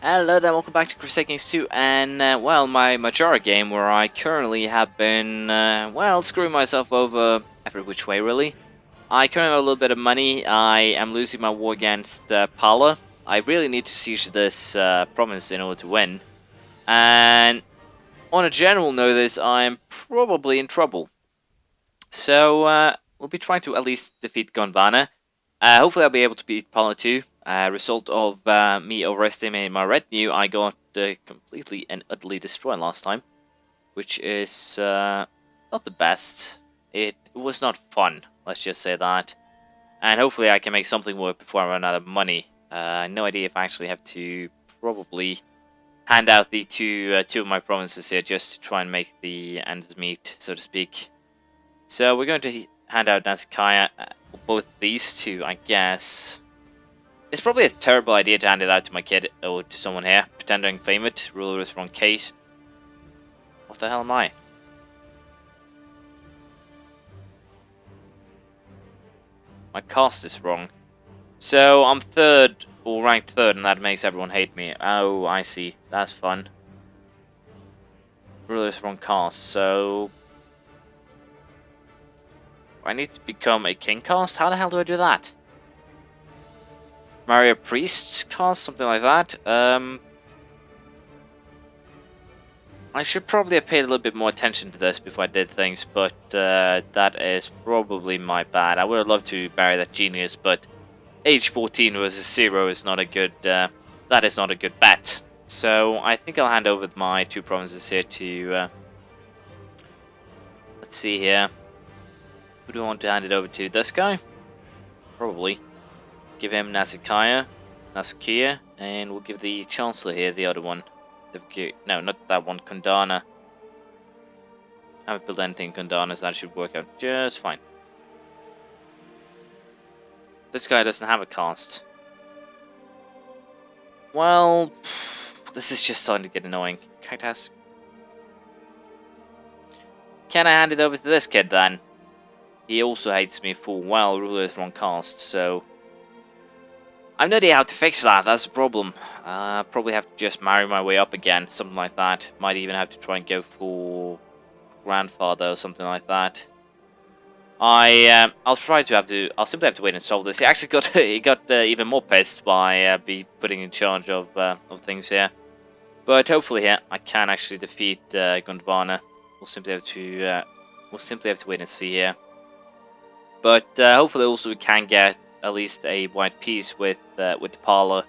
Hello there, welcome back to Crusader Kings 2, and, well, my Majora game, where I currently have been, well, screwing myself over every which way, really. I currently have a little bit of money. I am losing my war against Pala. I really need to siege this province in order to win. And on a general notice, I'm probably in trouble. So, we'll be trying to at least defeat Gondwana. Hopefully I'll be able to beat Pala too. Result of me overestimating my retinue, I got completely and utterly destroyed last time, which is not the best. It was not fun, let's just say that. And hopefully I can make something work before I run out of money. No idea if I actually have to probably hand out the two of my provinces here just to try and make the ends meet, so to speak. So we're going to hand out Nazikaya, both these two, I guess. It's probably a terrible idea to hand it out to my kid or to someone here. Pretend I can claim it. Ruler is wrong Kate. What the hell am I? My cost is wrong. So I'm third, or ranked third, and that makes everyone hate me. Oh, I see. That's fun. Ruler is wrong cost, so I need to become a king cast? How the hell do I do that? Marry a priest cast? Something like that? I should probably have paid a little bit more attention to this before I did things, but that is probably my bad. I would have loved to marry that genius, but age 14 versus 0 is not a good, that is not a good bet. So I think I'll hand over my two provinces here to, let's see here. Who do I want to hand it over to? This guy? Probably. Give him Nazikia, and we'll give the Chancellor here the other one. No, not that one, Kundana. I haven't built anything in Kundana, so that should work out just fine. This guy doesn't have a cast. Well, this is just starting to get annoying. Can I hand it over to this kid then? He also hates me full well. Ruler is wrong cast, so I've no idea how to fix that. That's the problem. Probably have to just marry my way up again, something like that. Might even have to try and go for grandfather or something like that. I'll simply have to wait and solve this. He actually got even more pissed by be putting in charge of things here. But hopefully here I can actually defeat Gondwana. We'll simply have to wait and see here. But hopefully also we can get at least a white piece with Pala.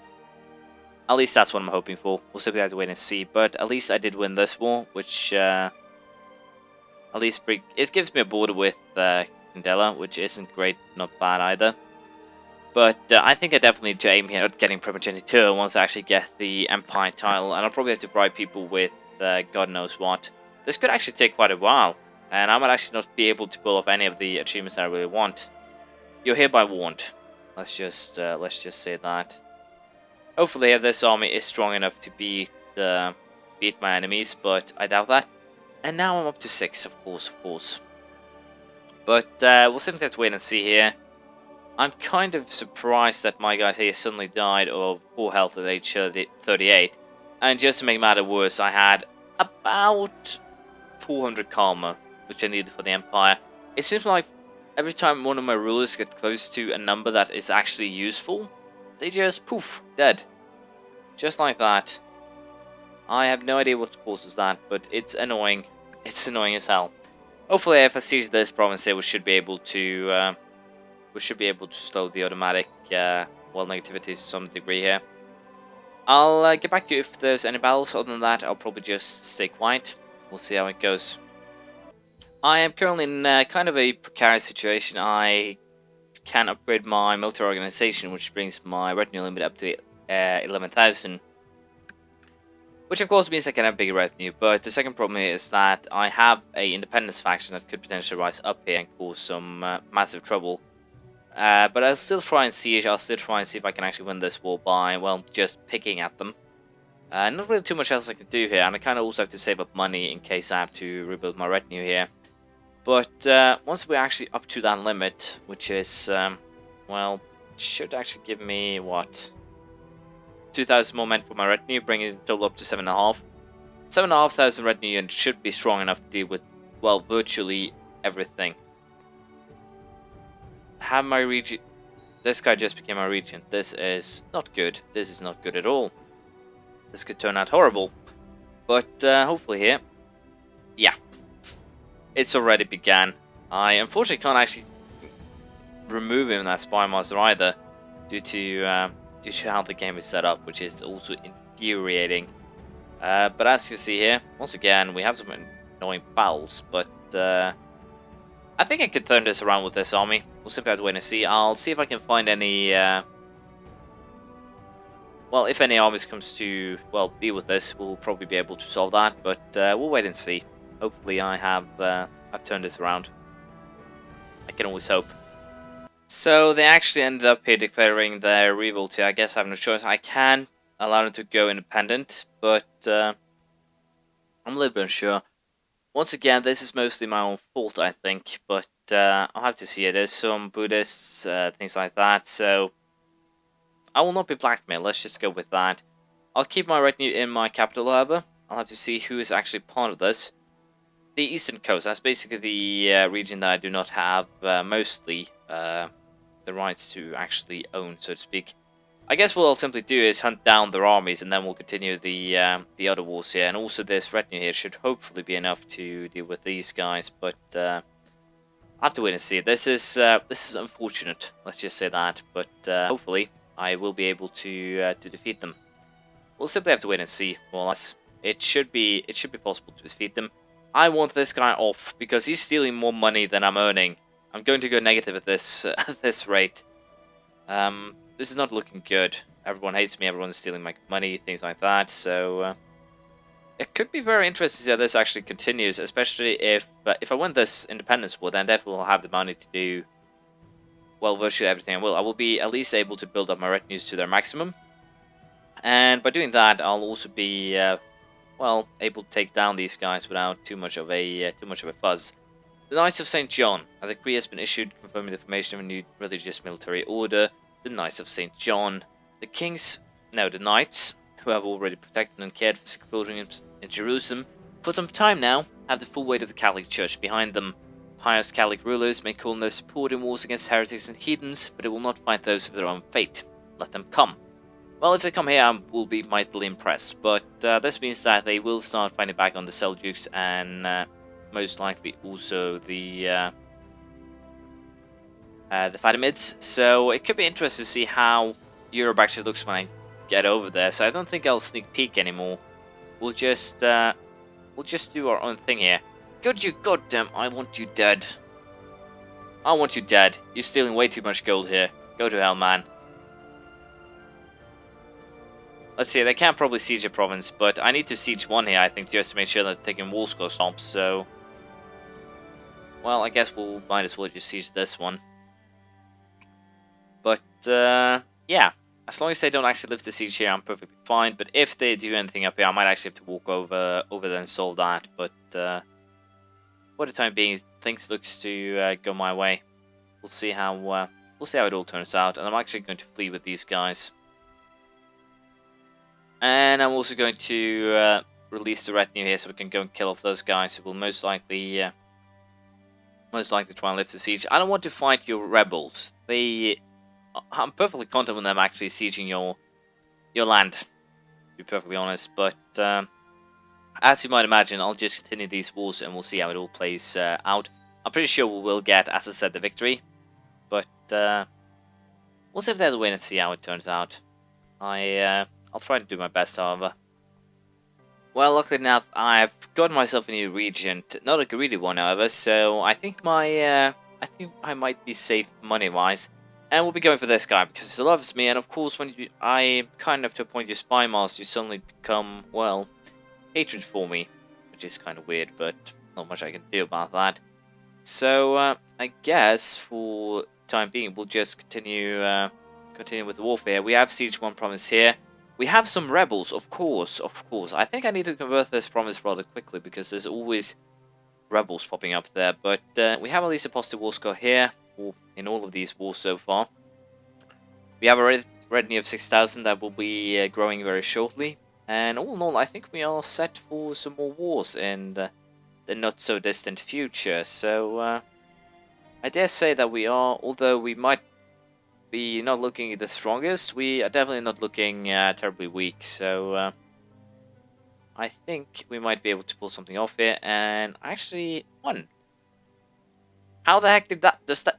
At least that's what I'm hoping for. We'll simply have to wait and see. But at least I did win this war, which at least it gives me a border with Candela, which isn't great, not bad either. But I think I definitely need to aim here at getting Primogeniture once I actually get the Empire title, and I'll probably have to bribe people with God knows what. This could actually take quite a while, and I might actually not be able to pull off any of the achievements that I really want. You're hereby warned. Let's just say that. Hopefully this army is strong enough to beat my enemies, but I doubt that. And now I'm up to 6, of course. But we'll simply have to wait and see here. I'm kind of surprised that my guy here suddenly died of poor health at age 38. And just to make matters worse, I had about 400 karma, which I needed for the Empire. It seems like every time one of my rulers gets close to a number that is actually useful, they just poof, dead. Just like that. I have no idea what causes that, but it's annoying. It's annoying as hell. Hopefully if I siege this province here, we should be able to slow the automatic negativity to some degree here. I'll get back to you if there's any battles. Other than that, I'll probably just stay quiet. We'll see how it goes. I am currently in kind of a precarious situation. I can upgrade my military organization, which brings my retinue limit up to 11,000. Which of course means I can have bigger retinue, but the second problem here is that I have a independence faction that could potentially rise up here and cause some massive trouble. But I'll still try and siege. I'll still try and see if I can actually win this war by, well, just picking at them. Not really too much else I can do here, and I kind of also have to save up money in case I have to rebuild my retinue here. But once we're actually up to that limit, which is, well, should actually give me, what? 2,000 more men for my retinue, bringing the total up to 7.5. 7,500 retinue units should be strong enough to deal with, well, virtually everything. Have my region... This guy just became my regent. This is not good. This is not good at all. This could turn out horrible. But hopefully here... Yeah. It's already began. I unfortunately can't actually remove him as spy master either, due to how the game is set up, which is also infuriating. But as you see here, once again, we have some annoying battles, but I think I could turn this around with this army. We'll simply have to wait and see. I'll see if I can find any... well, if any armies comes to, well, deal with this, we'll probably be able to solve that, but we'll wait and see. Hopefully I have I've turned this around. I can always hope. So they actually ended up here declaring their revolt here. I guess I have no choice. I can allow them to go independent, but I'm a little bit unsure. Once again, this is mostly my own fault, I think, but I'll have to see it. There's some Buddhists, things like that, so I will not be blackmailed. Let's just go with that. I'll keep my retinue in my capital, however. I'll have to see who is actually part of this. The eastern coast, that's basically the region that I do not have mostly the rights to actually own, so to speak. I guess what I'll simply do is hunt down their armies, and then we'll continue the other wars here. And also this retinue here should hopefully be enough to deal with these guys, but I'll have to wait and see. This is unfortunate, let's just say that, but hopefully I will be able to defeat them. We'll simply have to wait and see. Well, it should be possible to defeat them. I want this guy off because he's stealing more money than I'm earning. I'm going to go negative at this rate. This is not looking good. Everyone hates me. Everyone's stealing my money, things like that. So it could be very interesting to see how this actually continues, especially if I win this independence war, then definitely will have the money to do, well, virtually everything I will. I will be at least able to build up my retinues to their maximum, and by doing that, I'll also be well, able to take down these guys without too much of a fuzz. The Knights of St. John. A decree has been issued confirming the formation of a new religious military order, the Knights of St. John. The Knights, who have already protected and cared for sick pilgrims in Jerusalem for some time now, have the full weight of the Catholic Church behind them. Pious Catholic rulers may call on their support in wars against heretics and heathens, but it will not fight those of their own fate. Let them come. Well, if they come here, I will be mightily impressed, but this means that they will start fighting back on the Seljuks and most likely also the Fatimids. So it could be interesting to see how Europe actually looks when I get over there. So I don't think I'll sneak peek anymore. We'll just do our own thing here. God, you goddamn! I want you dead. I want you dead. You're stealing way too much gold here. Go to hell, man. Let's see, they can probably siege a province, but I need to siege one here, I think, just to make sure that they're taking war score stomps, so... Well, I guess we'll might as well just siege this one. But, yeah. As long as they don't actually lift the siege here, I'm perfectly fine, but if they do anything up here, I might actually have to walk over there and solve that, but, for the time being, things looks to go my way. We'll see how it all turns out, and I'm actually going to flee with these guys. And I'm also going to release the retinue here so we can go and kill off those guys who will most likely try and lift the siege. I don't want to fight your rebels. I'm perfectly content with them actually sieging your land, to be perfectly honest. But as you might imagine, I'll just continue these wars and we'll see how it all plays out. I'm pretty sure we will get, as I said, the victory. But we'll simply have to wait and see how it turns out. I'll try to do my best, however. Well, luckily enough, I've gotten myself a new regent. Not a greedy one, however, so I think I might be safe money-wise. And we'll be going for this guy, because he loves me, and of course, when I kind enough to appoint you spy master, you suddenly become, well, hatred for me. Which is kind of weird, but not much I can do about that. So, I guess, for the time being, we'll just continue with the warfare. We have sieged one province here. We have some rebels, of course. I think I need to convert this province rather quickly because there's always rebels popping up there. But we have at least a positive war score here, or in all of these wars so far. We have a retinue of 6,000 that will be growing very shortly. And all in all, I think we are set for some more wars in the not so distant future. So I dare say that we are, although we might be not looking the strongest, we are definitely not looking terribly weak. So I think we might be able to pull something off here. And actually won. How the heck did that? Does that?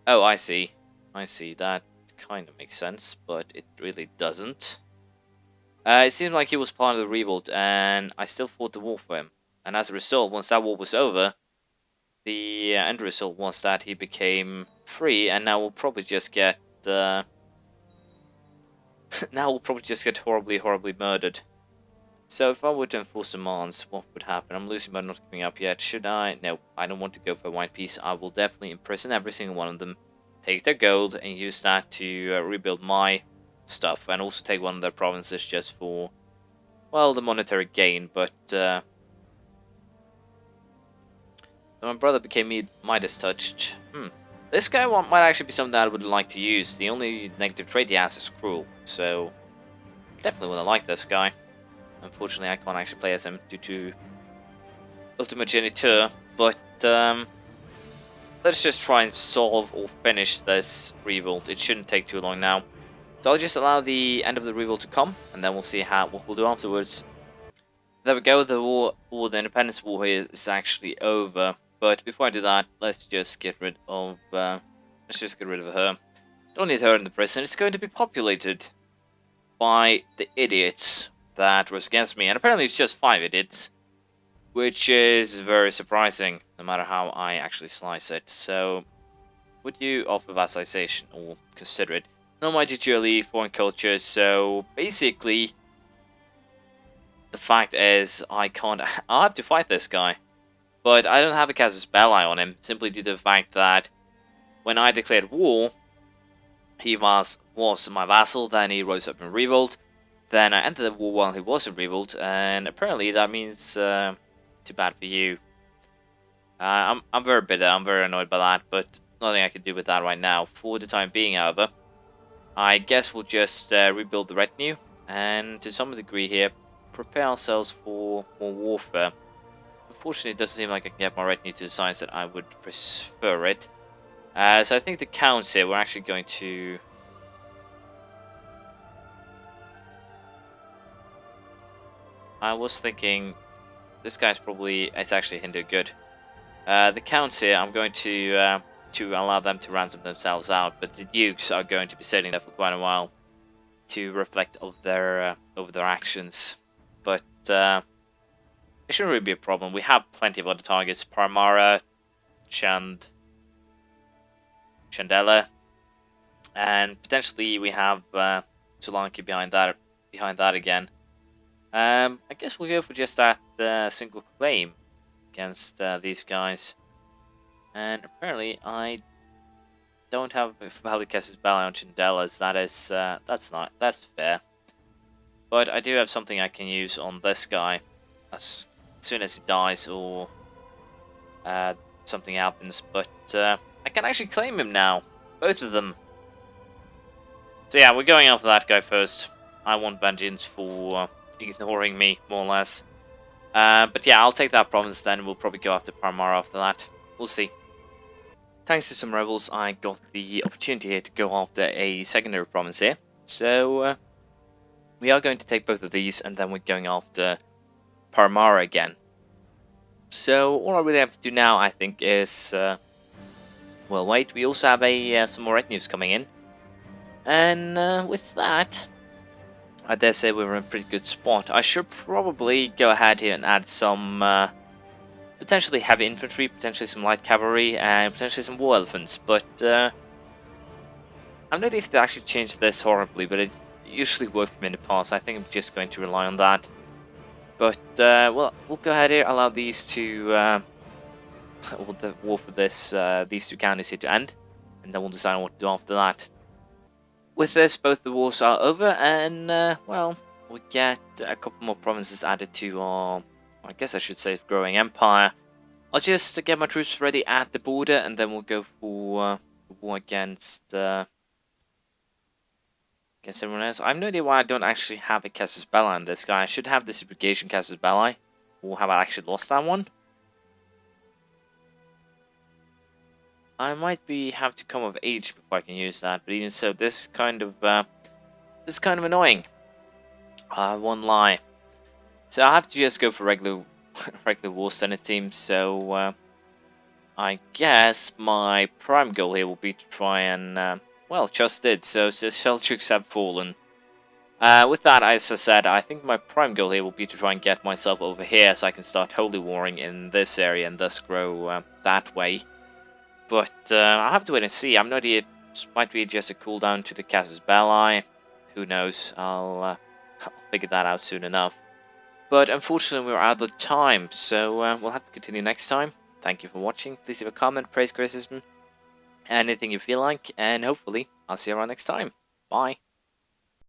Oh, I see. I see. That kind of makes sense, but it really doesn't. It seemed like he was part of the Revolt, and I still fought the war for him. And as a result, once that war was over, the end result was that he became free, and now we'll probably just get now we'll probably just get horribly murdered. So if I were to enforce demands, what would happen? I'm losing by not giving up yet. Should I? No, I don't want to go for a white piece. I will definitely imprison every single one of them, take their gold, and use that to rebuild my stuff, and also take one of their provinces just for, well, the monetary gain. But my brother became Midas touched. This guy might actually be something that I would like to use. The only negative trait he has is cruel, so definitely would like this guy. Unfortunately, I can't actually play as him due to Ultimate Geniteur, but let's just try and solve or finish this Revolt. It shouldn't take too long now. So I'll just allow the end of the Revolt to come, and then we'll see what we'll do afterwards. There we go, the war, or the Independence War here is actually over. But before I do that, let's just get rid of her. Don't need her in the prison. It's going to be populated by the idiots that was against me, and apparently it's just 5 idiots, which is very surprising, no matter how I actually slice it. So, would you offer vassalization, or consider it? No mighty Jolly, foreign culture, so basically, the fact is, I'll have to fight this guy, but I don't have a casus belli on him, simply due to the fact that when I declared war, he was my vassal, then he rose up in revolt, then I entered the war while he was in revolt, and apparently that means too bad for you. I'm very bitter, I'm very annoyed by that, but nothing I can do with that right now. For the time being, however, I guess we'll just rebuild the retinue, and to some degree here, prepare ourselves for more warfare. Unfortunately, it doesn't seem like I can get my retinue to the size that I would prefer it. So I think the counts here, we're actually going to... I was thinking this guy's probably, it's actually Hindu good. The counts here, I'm going to allow them to ransom themselves out, but the dukes are going to be sitting there for quite a while to reflect over their actions. But it shouldn't really be a problem. We have plenty of other targets: Parmara, Chandela, and potentially we have Solanki behind that again. I guess we'll go for just that single claim against these guys. And apparently I don't have valid casus belli on Chandela's. That's fair. But I do have something I can use on this guy as soon as he dies or something happens. But I can actually claim him now, both of them. So yeah, we're going after that guy first. I want vengeance for ignoring me, more or less. But yeah, I'll take that province then. We'll probably go after Parmara after that. We'll see. Thanks to some rebels, I got the opportunity here to go after a secondary province here. So we are going to take both of these, and then we're going after Parmara again. So all I really have to do now, I think, is well, wait. We also have some more retinues coming in, and with that, I dare say we're in a pretty good spot. I should probably go ahead here and add some potentially heavy infantry, potentially some light cavalry, and potentially some war elephants. But I'm not if to actually change this horribly, but it usually worked for me in the past. I think I'm just going to rely on that. But well, we'll go ahead here, allow these two, the war for these two counties here to end, and then we'll decide on what to do after that. With this, both the wars are over, and well, we get a couple more provinces added to our, I guess I should say, growing empire. I'll just get my troops ready at the border, and then we'll go for war against against everyone else. I have no idea why I don't actually have a Casus Belli on this guy. I should have this Irrigation Casus Belli. Or have I actually lost that one? I might have to come of age before I can use that, but even so, this is kind of annoying. I won't lie. So I have to just go for regular War Senate team. So I guess my prime goal here will be to try and well, just did. So Seljuks have fallen. With that, as I said, I think my prime goal here will be to try and get myself over here so I can start holy warring in this area and thus grow that way. But I'll have to wait and see. I'm not here. It might be just a cooldown to the Casus Belli. Who knows? I'll figure that out soon enough. But unfortunately, we're out of time, so we'll have to continue next time. Thank you for watching. Please leave a comment, praise, criticism, anything you feel like, and hopefully, I'll see you around next time. Bye.